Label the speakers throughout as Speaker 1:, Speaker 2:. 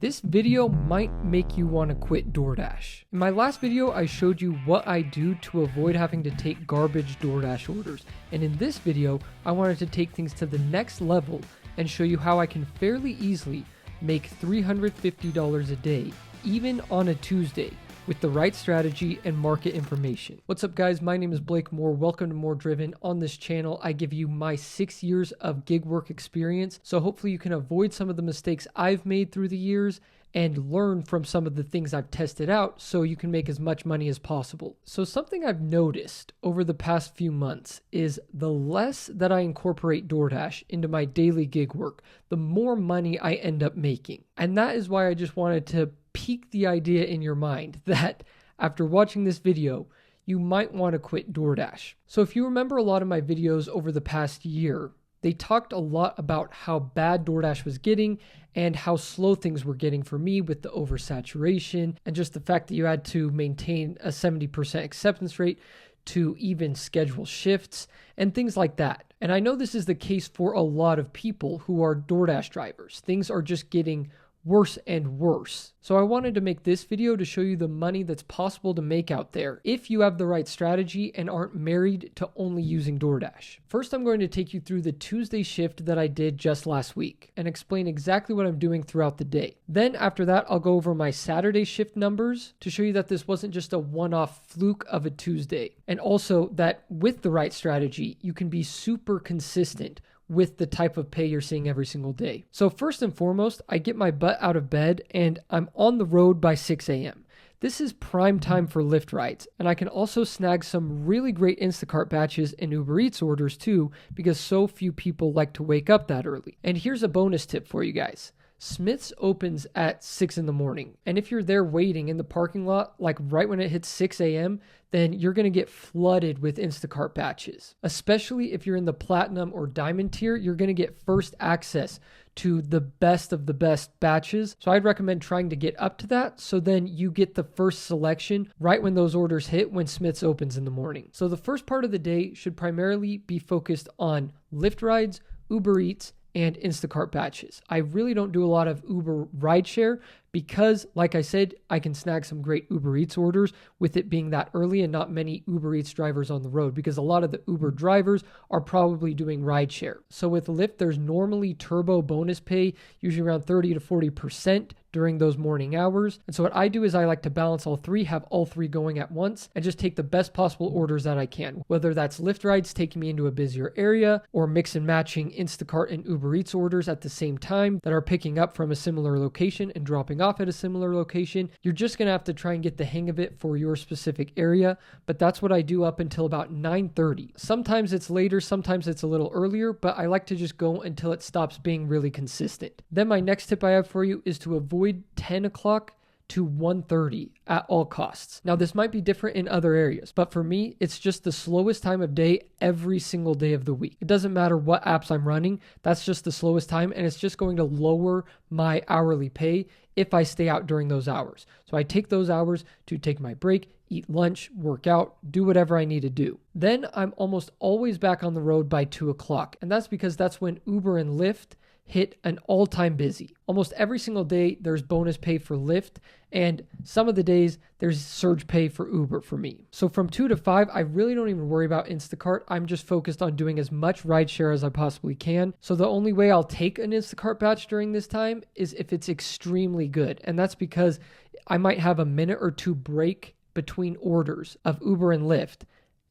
Speaker 1: This video might make you want to quit DoorDash. In my last video, I showed you what I do to avoid having to take garbage DoorDash orders. And in this video, I wanted to take things to the next level and show you how I can fairly easily make $350 a day, even on a Tuesday, with the right strategy and market information. What's up guys, my name is Blake Moore. Welcome to More Driven. On this channel, I give you my 6 years of gig work experience. So hopefully you can avoid some of the mistakes I've made through the years and learn from some of the things I've tested out so you can make as much money as possible. So something I've noticed over the past few months is the less that I incorporate DoorDash into my daily gig work, the more money I end up making. And that is why I just wanted to pique the idea in your mind that after watching this video, you might want to quit DoorDash. So if you remember a lot of my videos over the past year, they talked a lot about how bad DoorDash was getting and how slow things were getting for me with the oversaturation and just the fact that you had to maintain a 70% acceptance rate to even schedule shifts and things like that. And I know this is the case for a lot of people who are DoorDash drivers. Things are just getting worse and worse. So I wanted to make this video to show you the money that's possible to make out there if you have the right strategy and aren't married to only using DoorDash. First, I'm going to take you through the Tuesday shift that I did just last week and explain exactly what I'm doing throughout the day. Then after that, I'll go over my Saturday shift numbers to show you that this wasn't just a one-off fluke of a Tuesday. And also that with the right strategy, you can be super consistent with the type of pay you're seeing every single day. So first and foremost, I get my butt out of bed and I'm on the road by 6 a.m. This is prime time for Lyft rides, and I can also snag some really great Instacart batches and Uber Eats orders too, because so few people like to wake up that early. And here's a bonus tip for you guys. Smith's opens at 6 in the morning. And if you're there waiting in the parking lot, like right when it hits 6 a.m., then you're going to get flooded with Instacart batches. Especially if you're in the platinum or diamond tier, you're going to get first access to the best of the best batches. So I'd recommend trying to get up to that so then you get the first selection right when those orders hit when Smith's opens in the morning. So the first part of the day should primarily be focused on Lyft rides, Uber Eats, and Instacart batches. I really don't do a lot of Uber rideshare because, like I said, I can snag some great Uber Eats orders with it being that early and not many Uber Eats drivers on the road, because a lot of the Uber drivers are probably doing rideshare. So with Lyft, there's normally turbo bonus pay, usually around 30 to 40% during those morning hours. And so what I do is I like to balance all three, have all three going at once, and just take the best possible orders that I can, whether that's Lyft rides taking me into a busier area or mix and matching Instacart and Uber Eats orders at the same time that are picking up from a similar location and dropping off at a similar location. You're just going to have to try and get the hang of it for your specific area, but that's what I do up until about 9:30. Sometimes it's later, sometimes it's a little earlier, but I like to just go until it stops being really consistent. Then my next tip I have for you is to avoid 10 o'clock to 1:30 at all costs. Now this might be different in other areas, but for me, it's just the slowest time of day every single day of the week. It doesn't matter what apps I'm running, that's just the slowest time, and it's just going to lower my hourly pay if I stay out during those hours. So I take those hours to take my break, eat lunch, work out, do whatever I need to do. Then I'm almost always back on the road by 2 o'clock, and that's because that's when Uber and Lyft hit an all-time busy. Almost every single day, there's bonus pay for Lyft, and some of the days, there's surge pay for Uber for me. So from 2 to 5, I really don't even worry about Instacart. I'm just focused on doing as much rideshare as I possibly can. So the only way I'll take an Instacart batch during this time is if it's extremely good. And that's because I might have a minute or two break between orders of Uber and Lyft.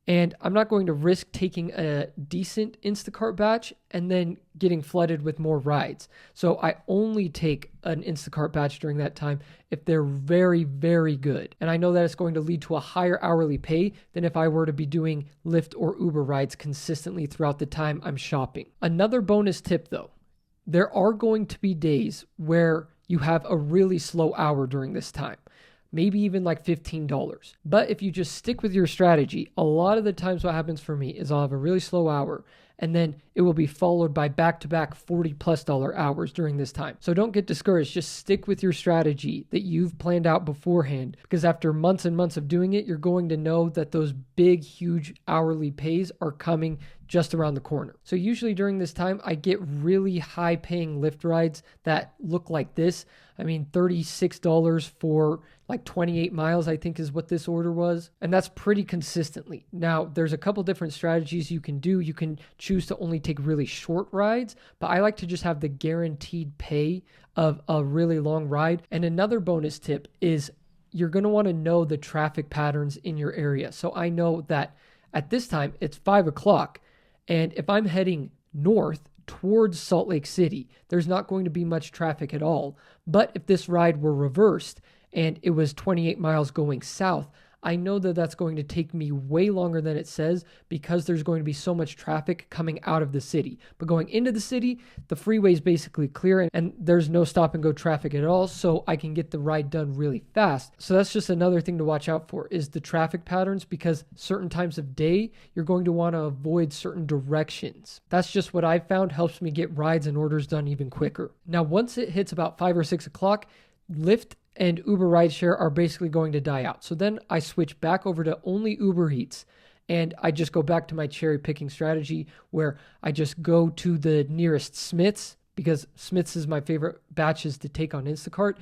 Speaker 1: And I'm not going to risk taking a decent Instacart batch and then getting flooded with more rides. So I only take an Instacart batch during that time if they're very, very good. And I know that it's going to lead to a higher hourly pay than if I were to be doing Lyft or Uber rides consistently throughout the time I'm shopping. Another bonus tip though, there are going to be days where you have a really slow hour during this time. Maybe even like $15. But if you just stick with your strategy, a lot of the times what happens for me is I'll have a really slow hour and then it will be followed by back-to-back $40+ hours during this time. So don't get discouraged. Just stick with your strategy that you've planned out beforehand, because after months and months of doing it, you're going to know that those big, huge hourly pays are coming just around the corner. So usually during this time, I get really high paying Lyft rides that look like this. I mean, $36 for like 28 miles, I think is what this order was. And that's pretty consistently. Now, there's a couple different strategies you can do. You can choose to only take really short rides, but I like to just have the guaranteed pay of a really long ride. And another bonus tip is you're going to want to know the traffic patterns in your area. So I know that at this time, it's 5 o'clock. And if I'm heading north towards Salt Lake City, there's not going to be much traffic at all. But if this ride were reversed and it was 28 miles going south, I know that that's going to take me way longer than it says because there's going to be so much traffic coming out of the city. But going into the city, the freeway is basically clear and there's no stop and go traffic at all, so I can get the ride done really fast. So that's just another thing to watch out for is the traffic patterns, because certain times of day, you're going to want to avoid certain directions. That's just what I've found helps me get rides and orders done even quicker. Now, once it hits about 5 or 6 o'clock, Lyft and Uber rideshare are basically going to die out. So then I switch back over to only Uber Eats, and I just go back to my cherry picking strategy where I just go to the nearest Smith's, because Smith's is my favorite batches to take on Instacart,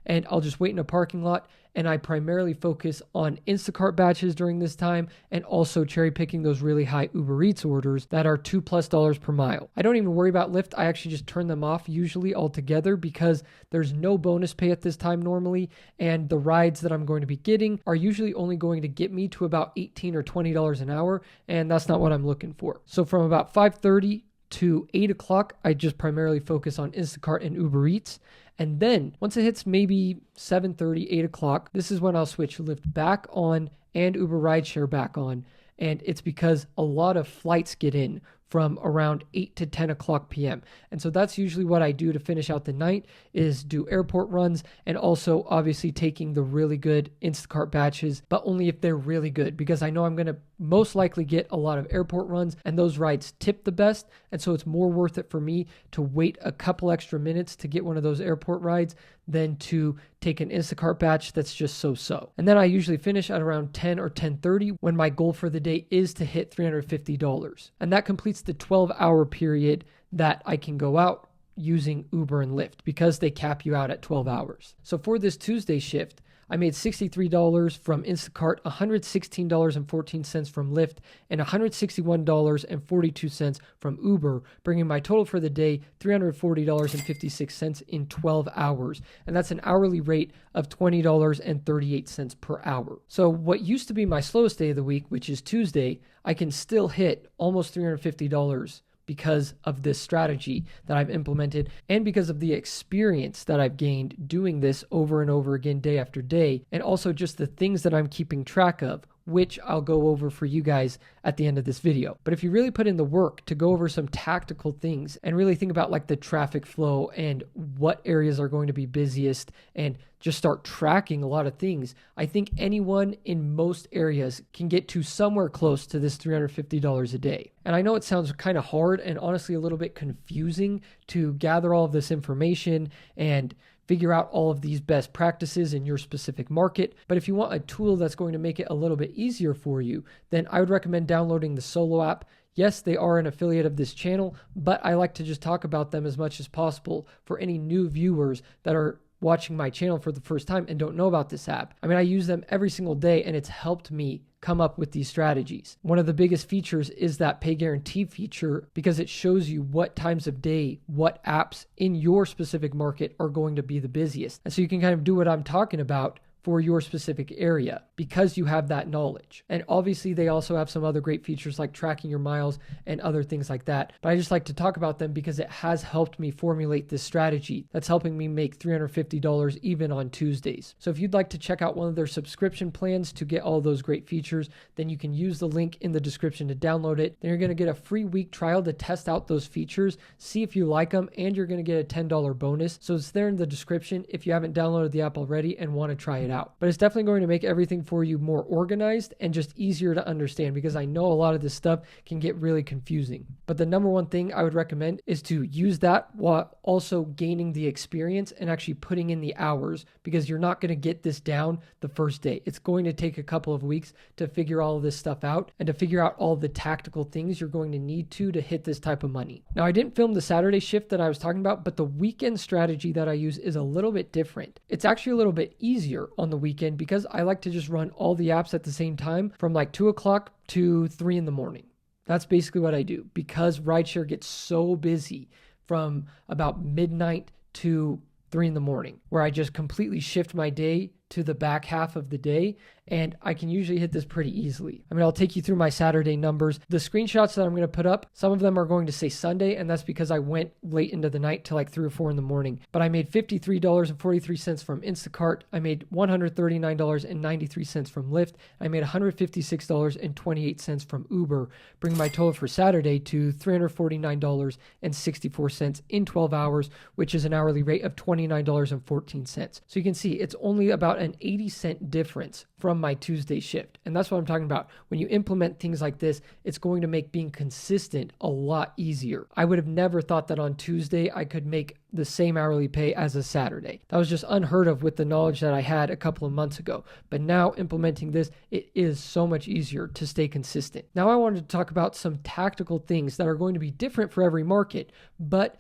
Speaker 1: and I'll just wait in a parking lot, and I primarily focus on Instacart batches during this time and also cherry picking those really high Uber Eats orders that are $2+ per mile. I don't even worry about Lyft. I actually just turn them off usually altogether because there's no bonus pay at this time normally, and the rides that I'm going to be getting are usually only going to get me to about $18 or $20 an hour, and that's not what I'm looking for. So from about 5:30 to 8 o'clock, I just primarily focus on Instacart and Uber Eats. And then once it hits maybe 7:30, 8 o'clock, this is when I'll switch Lyft back on and Uber rideshare back on. And it's because a lot of flights get in from around 8 to 10 o'clock p.m. And so that's usually what I do to finish out the night is do airport runs and also obviously taking the really good Instacart batches, but only if they're really good, because I know I'm going to most likely get a lot of airport runs and those rides tip the best. And so it's more worth it for me to wait a couple extra minutes to get one of those airport rides than to take an Instacart batch that's just so-so. And then I usually finish at around 10 or 10:30 when my goal for the day is to hit $350. And that completes the 12-hour period that I can go out using Uber and Lyft because they cap you out at 12 hours. So for this Tuesday shift, I made $63 from Instacart, $116.14 from Lyft, and $161.42 from Uber, bringing my total for the day $340.56 in 12 hours. And that's an hourly rate of $20.38 per hour. So what used to be my slowest day of the week, which is Tuesday, I can still hit almost $350 because of this strategy that I've implemented and because of the experience that I've gained doing this over and over again day after day, and also just the things that I'm keeping track of, which I'll go over for you guys at the end of this video. But if you really put in the work to go over some tactical things and really think about like the traffic flow and what areas are going to be busiest and just start tracking a lot of things, I think anyone in most areas can get to somewhere close to this $350 a day. And I know it sounds kind of hard and honestly a little bit confusing to gather all of this information and figure out all of these best practices in your specific market. But if you want a tool that's going to make it a little bit easier for you, then I would recommend downloading the Solo app. Yes, they are an affiliate of this channel, but I like to just talk about them as much as possible for any new viewers that are watching my channel for the first time and don't know about this app. I mean, I use them every single day and it's helped me come up with these strategies. One of the biggest features is that pay guarantee feature because it shows you what times of day, what apps in your specific market are going to be the busiest. And so you can kind of do what I'm talking about for your specific area because you have that knowledge. And obviously they also have some other great features like tracking your miles and other things like that. But I just like to talk about them because it has helped me formulate this strategy that's helping me make $350 even on Tuesdays. So if you'd like to check out one of their subscription plans to get all those great features, then you can use the link in the description to download it. Then you're going to get a free week trial to test out those features, see if you like them, and you're going to get a $10 bonus. So it's there in the description if you haven't downloaded the app already and want to try it out. out. But it's definitely going to make everything for you more organized and just easier to understand, because I know a lot of this stuff can get really confusing. But the number one thing I would recommend is to use that while also gaining the experience and actually putting in the hours, because you're not going to get this down the first day. It's going to take a couple of weeks to figure all of this stuff out and to figure out all the tactical things you're going to need to hit this type of money. Now, I didn't film the Saturday shift that I was talking about, but the weekend strategy that I use is a little bit different. It's actually a little bit easier on the weekend because I like to just run all the apps at the same time from like 2 o'clock to 3 in the morning. That's basically what I do, because rideshare gets so busy from about midnight to 3 in the morning, where I just completely shift my day to the back half of the day, and I can usually hit this pretty easily. I mean, I'll take you through my Saturday numbers. The screenshots that I'm going to put up, some of them are going to say Sunday, and that's because I went late into the night to like 3 or 4 in the morning. But I made $53.43 from Instacart. I made $139.93 from Lyft. I made $156.28 from Uber, bringing my total for Saturday to $349.64 in 12 hours, which is an hourly rate of $29.14. So you can see it's only about an 80-cent difference from my Tuesday shift. And that's what I'm talking about. When you implement things like this, it's going to make being consistent a lot easier. I would have never thought that on Tuesday I could make the same hourly pay as a Saturday. That was just unheard of with the knowledge that I had a couple of months ago. But now implementing this, it is so much easier to stay consistent. Now I wanted to talk about some tactical things that are going to be different for every market, but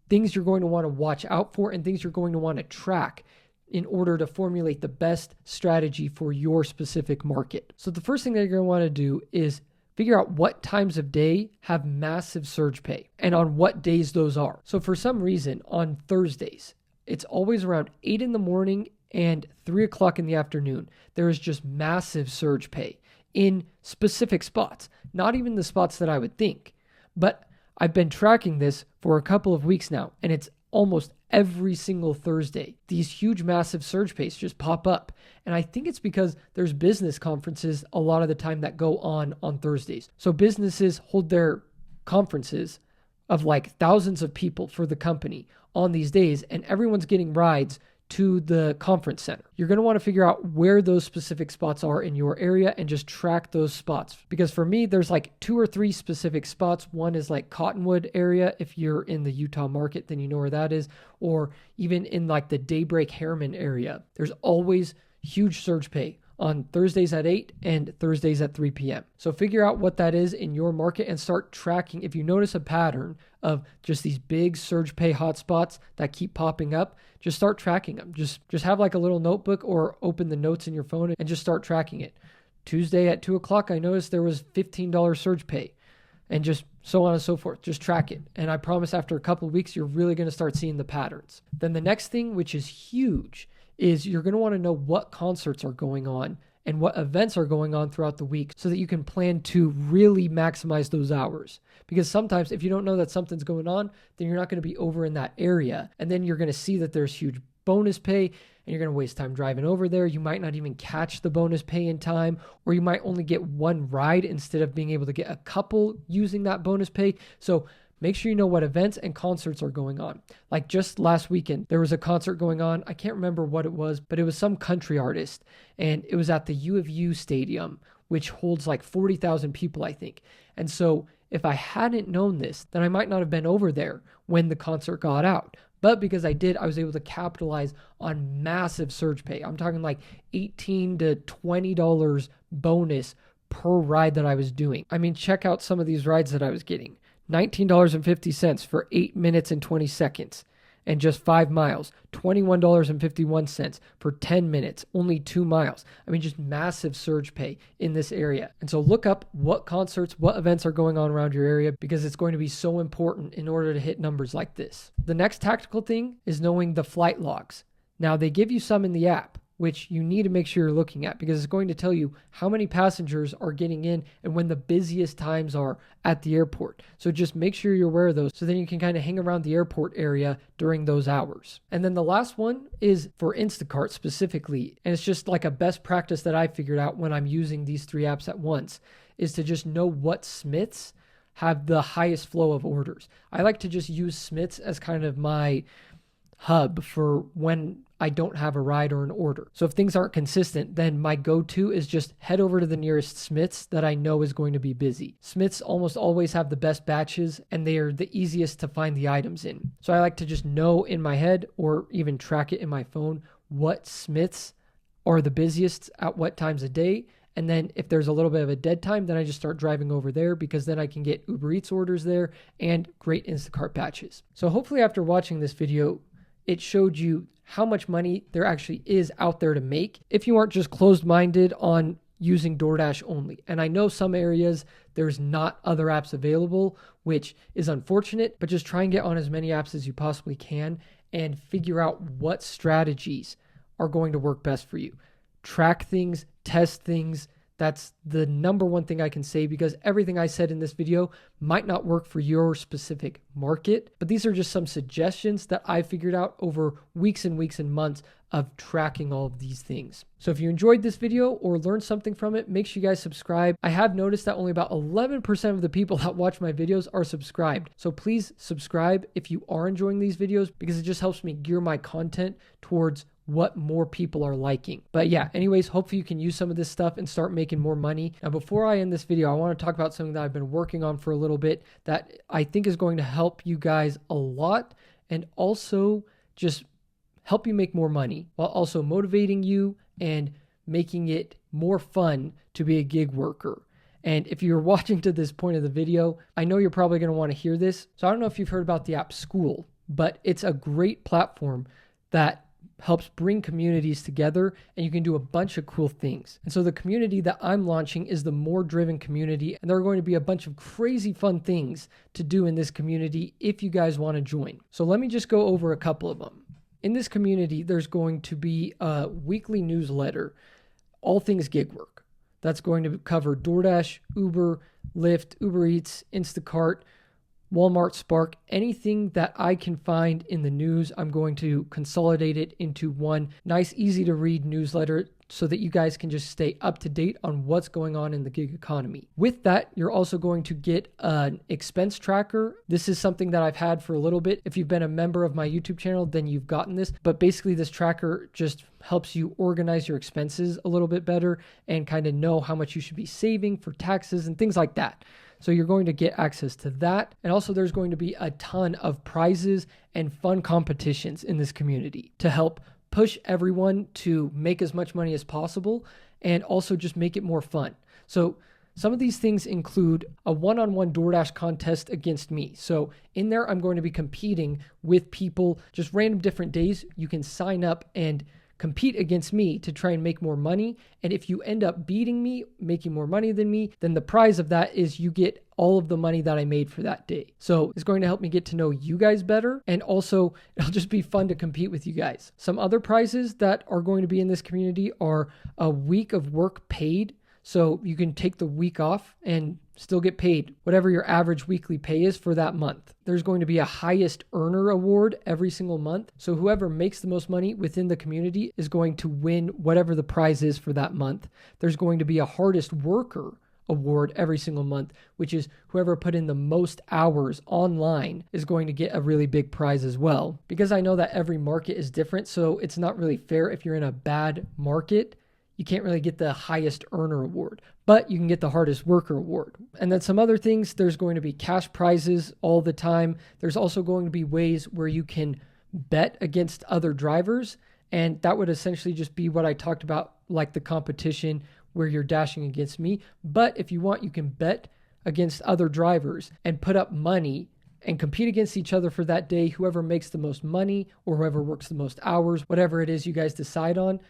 Speaker 1: things you're going to want to watch out for and things you're going to want to track in order to formulate the best strategy for your specific market. So the first thing that you're going to want to do is figure out what times of day have massive surge pay and on what days those are. So for some reason on Thursdays, it's always around 8 in the morning and 3 o'clock in the afternoon. There is just massive surge pay in specific spots, not even the spots that I would think. But I've been tracking this for a couple of weeks now, and it's almost every single Thursday. These huge, massive surge pays just pop up. And I think it's because there's business conferences a lot of the time that go on Thursdays. So businesses hold their conferences of like thousands of people for the company on these days, and everyone's getting rides to the conference center. You're going to want to figure out where those specific spots are in your area and just track those spots. Because for me, there's like 2 or 3 specific spots. One is like Cottonwood area. If you're in the Utah market, then you know where that is. Or even in like the Daybreak Harriman area, there's always huge surge pay on Thursdays at 8 and Thursdays at 3 p.m. So figure out what that is in your market and start tracking. If you notice a pattern of just these big surge pay hotspots that keep popping up, just start tracking them. Just have like a little notebook or open the notes in your phone and just start tracking it. Tuesday at 2 o'clock, I noticed there was $15 surge pay, and just so on and so forth. Just track it. And I promise after a couple of weeks, you're really going to start seeing the patterns. Then the next thing, which is huge, is you're going to want to know what concerts are going on and what events are going on throughout the week so that you can plan to really maximize those hours. Because sometimes if you don't know that something's going on, then you're not going to be over in that area. And then you're going to see that there's huge bonus pay and you're going to waste time driving over there. You might not even catch the bonus pay in time, or you might only get one ride instead of being able to get a couple using that bonus pay. So make sure you know what events and concerts are going on. Like just last weekend, there was a concert going on. I can't remember what it was, but it was some country artist. And it was at the U of U stadium, which holds like 40,000 people, I think. And so if I hadn't known this, then I might not have been over there when the concert got out. But because I did, I was able to capitalize on massive surge pay. I'm talking like $18 to $20 bonus per ride that I was doing. I mean, check out some of these rides that I was getting. $19.50 for 8 minutes and 20 seconds and just 5 miles. $21.51 for 10 minutes, only 2 miles. I mean, just massive surge pay in this area. And so look up what concerts, what events are going on around your area, because it's going to be so important in order to hit numbers like this. The next tactical thing is knowing the flight logs. Now, they give you some in the app, which you need to make sure you're looking at, because it's going to tell you how many passengers are getting in and when the busiest times are at the airport. So just make sure you're aware of those, so then you can kind of hang around the airport area during those hours. And then the last one is for Instacart specifically, and it's just like a best practice that I figured out when I'm using these 3 apps at once, is to just know what Smiths have the highest flow of orders. I like to just use Smiths as kind of my hub for when I don't have a ride or an order. So if things aren't consistent, then my go-to is just head over to the nearest Smith's that I know is going to be busy. Smith's almost always have the best batches and they are the easiest to find the items in. So I like to just know in my head or even track it in my phone what Smith's are the busiest at what times a day. And then if there's a little bit of a dead time, then I just start driving over there because then I can get Uber Eats orders there and great Instacart batches. So hopefully after watching this video, it showed you how much money there actually is out there to make if you aren't just closed-minded on using DoorDash only. And I know some areas there's not other apps available, which is unfortunate, but just try and get on as many apps as you possibly can and figure out what strategies are going to work best for you. Track things, test things. That's the number one thing I can say because everything I said in this video might not work for your specific market, but these are just some suggestions that I figured out over weeks and weeks and months of tracking all of these things. So if you enjoyed this video or learned something from it, make sure you guys subscribe. I have noticed that only about 11% of the people that watch my videos are subscribed. So please subscribe if you are enjoying these videos because it just helps me gear my content towards what more people are liking. But yeah, anyways, hopefully you can use some of this stuff and start making more money. Now, before I end this video, I want to talk about something that I've been working on for a little bit that I think is going to help you guys a lot and also just help you make more money while also motivating you and making it more fun to be a gig worker. And if you're watching to this point of the video, I know you're probably going to want to hear this. So I don't know if you've heard about the app School, but it's a great platform that helps bring communities together and you can do a bunch of cool things. And so the community that I'm launching is the More Driven community, and there are going to be a bunch of crazy fun things to do in this community if you guys want to join. So let me just go over a couple of them. In this community, there's going to be a weekly newsletter, all things gig work. That's going to cover DoorDash, Uber, Lyft, Uber Eats, Instacart, Walmart, Spark, anything that I can find in the news, I'm going to consolidate it into one nice, easy to read newsletter so that you guys can just stay up to date on what's going on in the gig economy. With that, you're also going to get an expense tracker. This is something that I've had for a little bit. If you've been a member of my YouTube channel, then you've gotten this. But basically, this tracker just helps you organize your expenses a little bit better and kind of know how much you should be saving for taxes and things like that. So you're going to get access to that. And also there's going to be a ton of prizes and fun competitions in this community to help push everyone to make as much money as possible and also just make it more fun. So some of these things include a one-on-one DoorDash contest against me. So in there, I'm going to be competing with people, just random different days. You can sign up and compete against me to try and make more money. And if you end up beating me, making more money than me, then the prize of that is you get all of the money that I made for that day. So it's going to help me get to know you guys better. And also it'll just be fun to compete with you guys. Some other prizes that are going to be in this community are a week of work paid. So you can take the week off and still get paid whatever your average weekly pay is for that month. There's going to be a highest earner award every single month. So whoever makes the most money within the community is going to win whatever the prize is for that month. There's going to be a hardest worker award every single month, which is whoever put in the most hours online is going to get a really big prize as well. Because I know that every market is different, so it's not really fair if you're in a bad market. You can't really get the highest earner award, but you can get the hardest worker award. And then some other things, there's going to be cash prizes all the time. There's also going to be ways where you can bet against other drivers. And that would essentially just be what I talked about, like the competition where you're dashing against me. But if you want, you can bet against other drivers and put up money and compete against each other for that day. Whoever makes the most money or whoever works the most hours, whatever it is you guys decide on,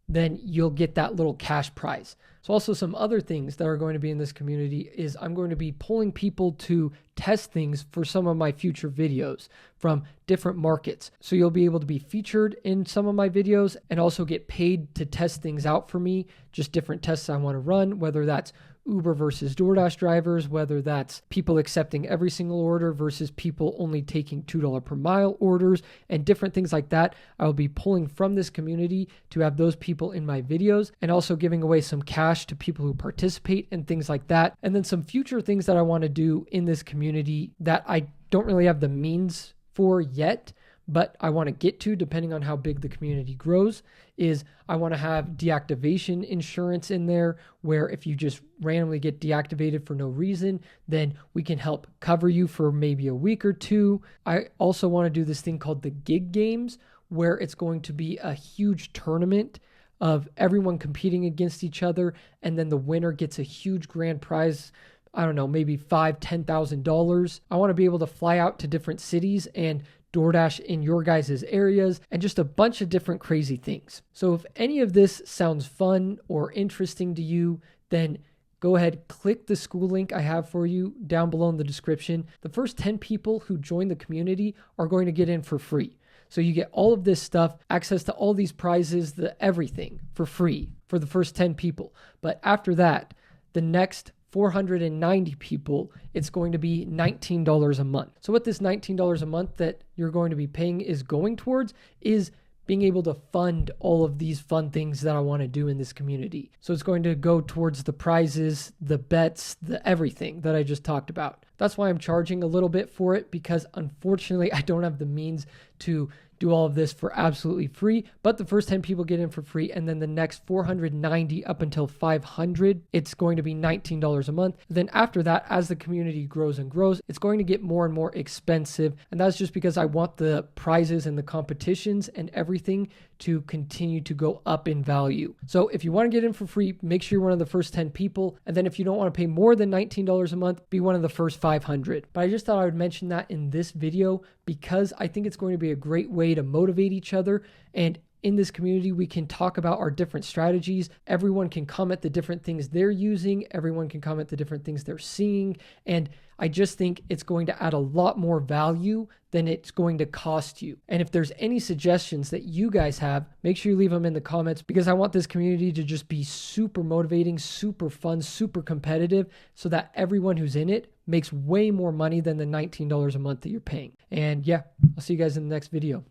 Speaker 1: then you'll get that little cash prize. So also some other things that are going to be in this community is I'm going to be pulling people to test things for some of my future videos from different markets. So you'll be able to be featured in some of my videos and also get paid to test things out for me, just different tests I want to run, whether that's Uber versus DoorDash drivers, whether that's people accepting every single order versus people only taking $2 per mile orders and different things like that. I will be pulling from this community to have those people in my videos and also giving away some cash to people who participate and things like that. And then some future things that I want to do in this community that I don't really have the means for yet, but I want to get to, depending on how big the community grows, is I want to have deactivation insurance in there, where if you just randomly get deactivated for no reason, then we can help cover you for maybe a week or two. I also want to do this thing called the gig games, where it's going to be a huge tournament of everyone competing against each other, and then the winner gets a huge grand prize. I don't know, maybe $5,000, $10,000. I want to be able to fly out to different cities and DoorDash in your guys' areas, and just a bunch of different crazy things. So if any of this sounds fun or interesting to you, then go ahead, click the school link I have for you down below in the description. The first 10 people who join the community are going to get in for free. So you get all of this stuff, access to all these prizes, everything for free for the first 10 people. But after that, the next 490 people, it's going to be $19 a month. So what this $19 a month that you're going to be paying is going towards is being able to fund all of these fun things that I want to do in this community. So it's going to go towards the prizes, the bets, the everything that I just talked about. That's why I'm charging a little bit for it, because unfortunately I don't have the means to do all of this for absolutely free, but the first 10 people get in for free, and then the next 490 up until 500, it's going to be $19 a month. Then after that, as the community grows and grows, it's going to get more and more expensive, and that's just because I want the prizes and the competitions and everything to continue to go up in value. So if you want to get in for free, make sure you're one of the first 10 people, and then if you don't want to pay more than $19 a month, be one of the first 500. But I just thought I would mention that in this video, because I think it's going to be a great way to motivate each other. And in this community, we can talk about our different strategies. Everyone can comment the different things they're using. Everyone can comment the different things they're seeing. And I just think it's going to add a lot more value than it's going to cost you. And if there's any suggestions that you guys have, make sure you leave them in the comments, because I want this community to just be super motivating, super fun, super competitive, so that everyone who's in it makes way more money than the $19 a month that you're paying. And yeah, I'll see you guys in the next video.